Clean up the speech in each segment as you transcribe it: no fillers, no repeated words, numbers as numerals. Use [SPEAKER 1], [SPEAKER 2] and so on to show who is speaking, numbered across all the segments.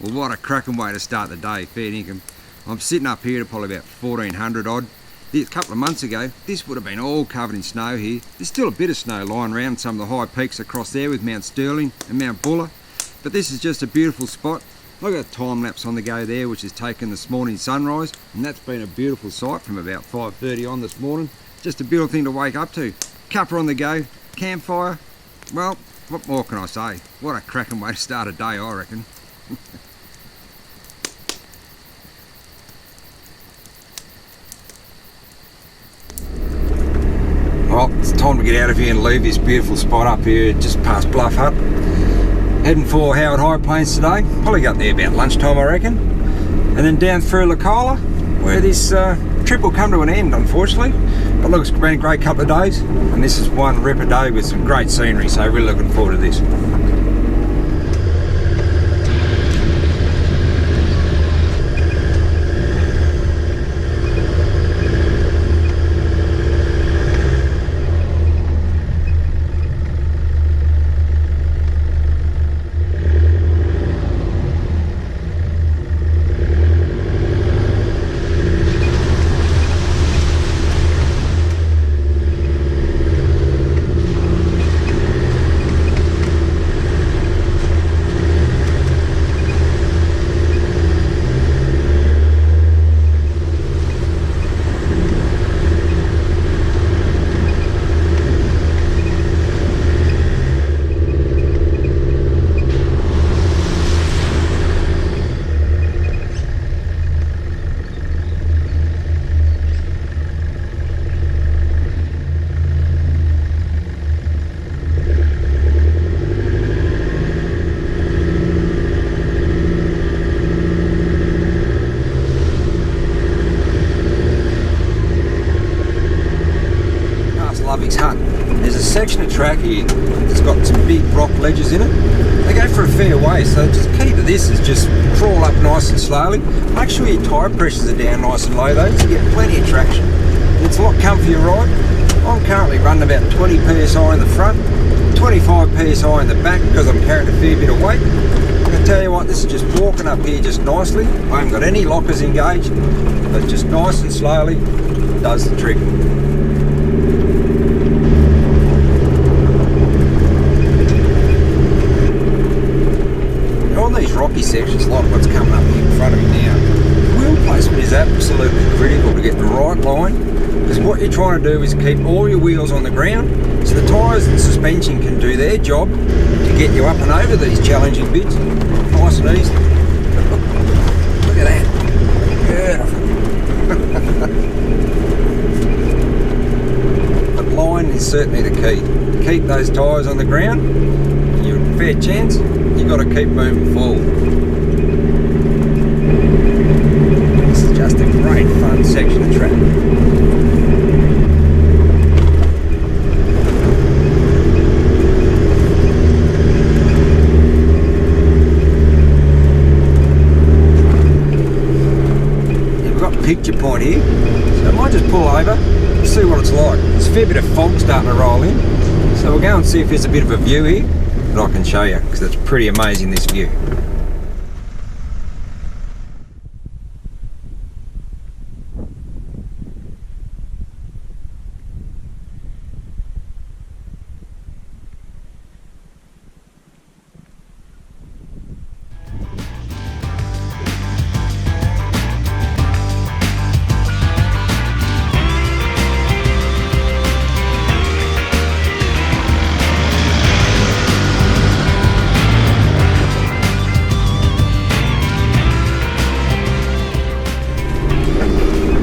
[SPEAKER 1] Well, what a cracking way to start the day, fair dinkum. I'm sitting up here at probably about 1400 odd. A couple of months ago, this would have been all covered in snow here. There's still a bit of snow lying around some of the high peaks across there with Mount Sterling and Mount Buller. But this is just a beautiful spot. I've got a time lapse on the go there, which is taken this morning's sunrise, and that's been a beautiful sight from about 5:30 on this morning. Just a beautiful thing to wake up to. Cuppa on the go, campfire. Well, what more can I say? What a cracking way to start a day, I reckon. Well, it's time to get out of here and leave this beautiful spot up here just past Bluff Hut. Heading for Howitt High Plains today. Probably got there about lunchtime, I reckon. And then down through Licola, where this trip will come to an end, unfortunately. But look, it's been a great couple of days, and this is one ripper day with some great scenery, so really looking forward to this. Lovicks Hut. There's a section of track here that's got some big rock ledges in it. They go for a fair way, so just key to this is just crawl up nice and slowly. Make sure your tyre pressures are down nice and low though, so you get plenty of traction. It's a lot comfier ride. I'm currently running about 20 psi in the front, 25 psi in the back because I'm carrying a fair bit of weight. I'm going to tell you what, this is just walking up here just nicely. I haven't got any lockers engaged, but just nice and slowly does the trick. These rocky sections like what's coming up here in front of me now, wheel placement is absolutely critical to get the right line, because what you're trying to do is keep all your wheels on the ground so the tyres and suspension can do their job to get you up and over these challenging bits nice and easy. Look at that, beautiful. But line is certainly the key. Keep those tyres on the ground, you're a fair chance. You've got to keep moving forward. This is just a great fun section of track. Yeah, we've got picture point here, so I might just pull over and see what it's like. There's a fair bit of fog starting to roll in, so we'll go and see if there's a bit of a view here that I can show you, because it's pretty amazing, this view.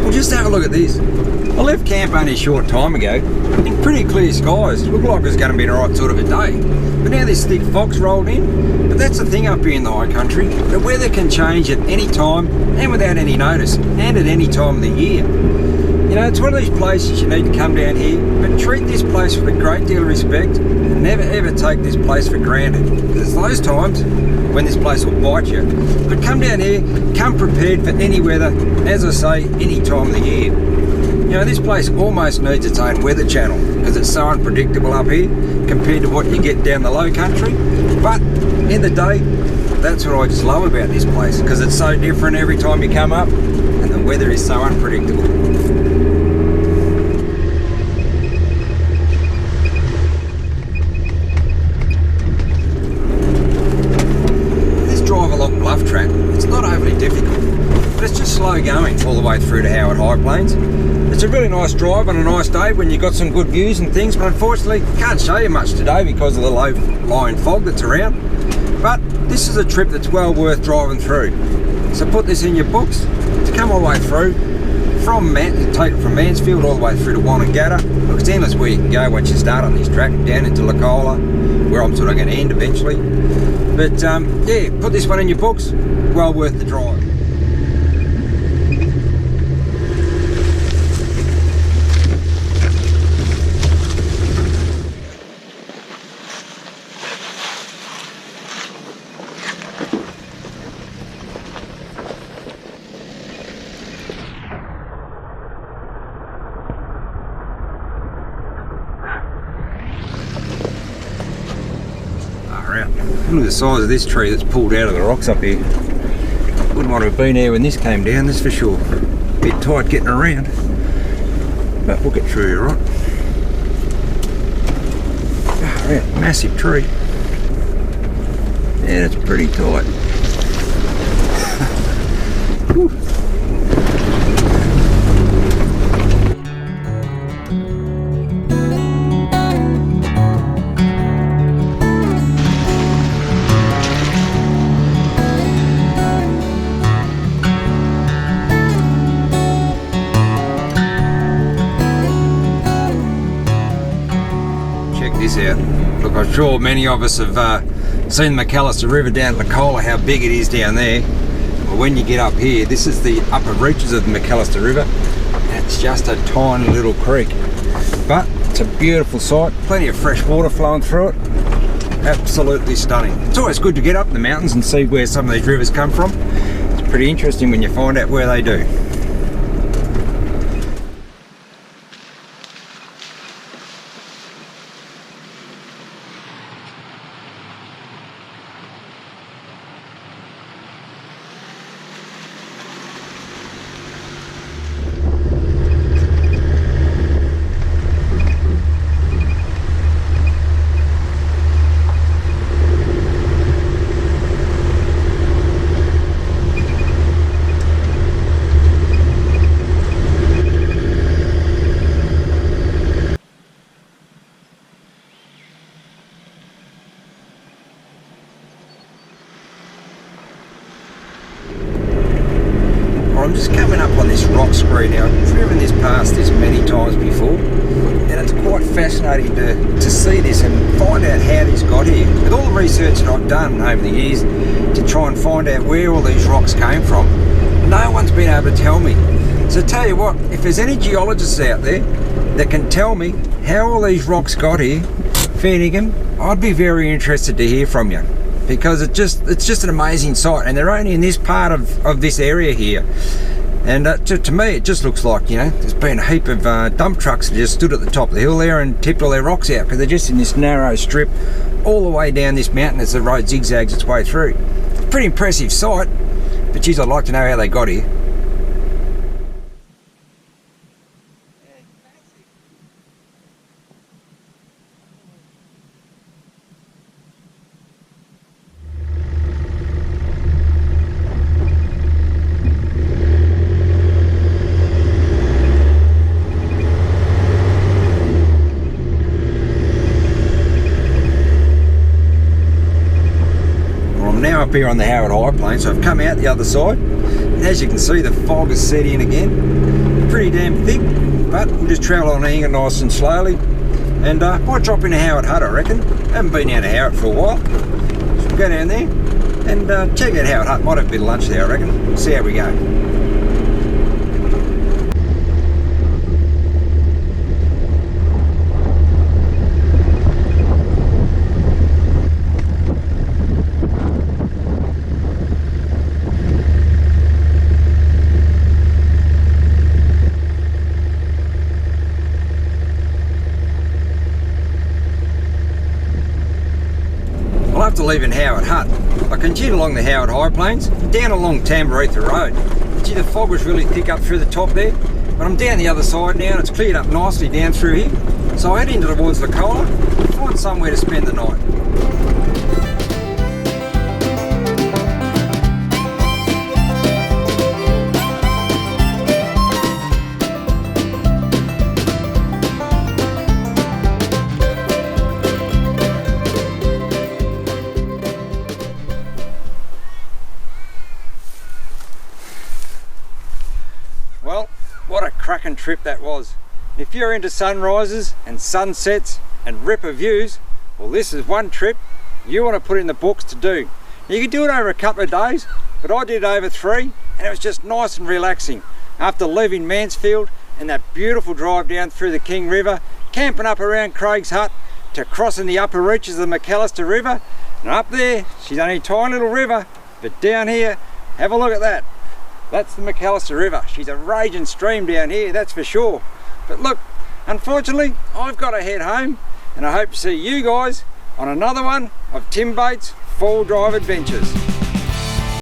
[SPEAKER 1] Just have a look at this. I left camp only a short time ago in pretty clear skies. It looked like it was going to be an alright sort of a day. But now this thick fog's rolled in. But that's the thing up here in the high country. The weather can change at any time and without any notice, and at any time of the year. You know, it's one of these places you need to come down here, but treat this place with a great deal of respect, and never ever take this place for granted. Because those times when this place will bite you. But come down here, come prepared for any weather, as I say, any time of the year. You know, this place almost needs its own weather channel because it's so unpredictable up here compared to what you get down the low country. But in the day, That's what I just love about this place, because it's so different every time you come up, and the weather is so unpredictable. This drive along Bluff Track, it's not overly difficult, but it's just slow going all the way through to Howitt High Plains. It's a really nice drive on a nice day when you've got some good views and things, but unfortunately can't show you much today because of the low-lying fog that's around. But this is a trip that's well worth driving through. So put this in your books to come all the way through from take it from Mansfield all the way through to Wanangata. Look, it's endless where you can go once you start on this track, down into Licola, where I'm sort of going to end eventually. But yeah, put this one in your books, well worth the drive. Look at the size of this tree that's pulled out of the rocks up here. Wouldn't want to have been here when this came down, that's for sure. A bit tight getting around, but we'll get through here, right? Right, massive tree. And it's pretty tight. Whew. This out. Look, I'm sure many of us have seen the McAllister River down at Licola, how big it is down there. Well, when you get up here, this is the upper reaches of the McAllister River. It's just a tiny little creek, but it's a beautiful sight. Plenty of fresh water flowing through it. Absolutely stunning. It's always good to get up in the mountains and see where some of these rivers come from. It's pretty interesting when you find out where they do. I'm just coming up on this rock screen now. I've driven this past this many times before, and it's quite fascinating to see this and find out how this got here. With all the research that I've done over the years to try and find out where all these rocks came from, no one's been able to tell me. So tell you what, if there's any geologists out there that can tell me how all these rocks got here, fair dinkum, I'd be very interested to hear from you. Because it's just an amazing sight, and they're only in this part of this area here. And to me, it just looks like, you know, there's been a heap of dump trucks that just stood at the top of the hill there and tipped all their rocks out, because they're just in this narrow strip all the way down this mountain as the road zigzags its way through. It's a pretty impressive sight, but geez, I'd like to know how they got here. Now up here on the Howitt High Plains, so I've come out the other side, and as you can see, the fog has set in again. Pretty damn thick, but we'll just travel on here nice and slowly, and might drop into Howitt Hut, I reckon. Haven't been out to Howitt for a while, so we'll go down there and check out Howitt Hut. Might have a bit of lunch there, I reckon. See how we go. After leaving Howitt Hut, I continued along the Howitt High Plains, down along Tambaretha Road. Gee, the fog was really thick up through the top there, but I'm down the other side now and it's cleared up nicely down through here. So I head into towards Licola and find somewhere to spend the night. Well, what a cracking trip that was. If you're into sunrises and sunsets and ripper views, well, this is one trip you want to put in the books to do. You can do it over a couple of days, but I did it over 3 and it was just nice and relaxing. After leaving Mansfield and that beautiful drive down through the King River, camping up around Craig's Hut, to crossing the upper reaches of the McAllister River, and up there, she's only a tiny little river, but down here, have a look at that. That's the McAllister River. She's a raging stream down here, that's for sure. But look, unfortunately, I've got to head home, and I hope to see you guys on another one of Tim Bates' 4-Drive Adventures.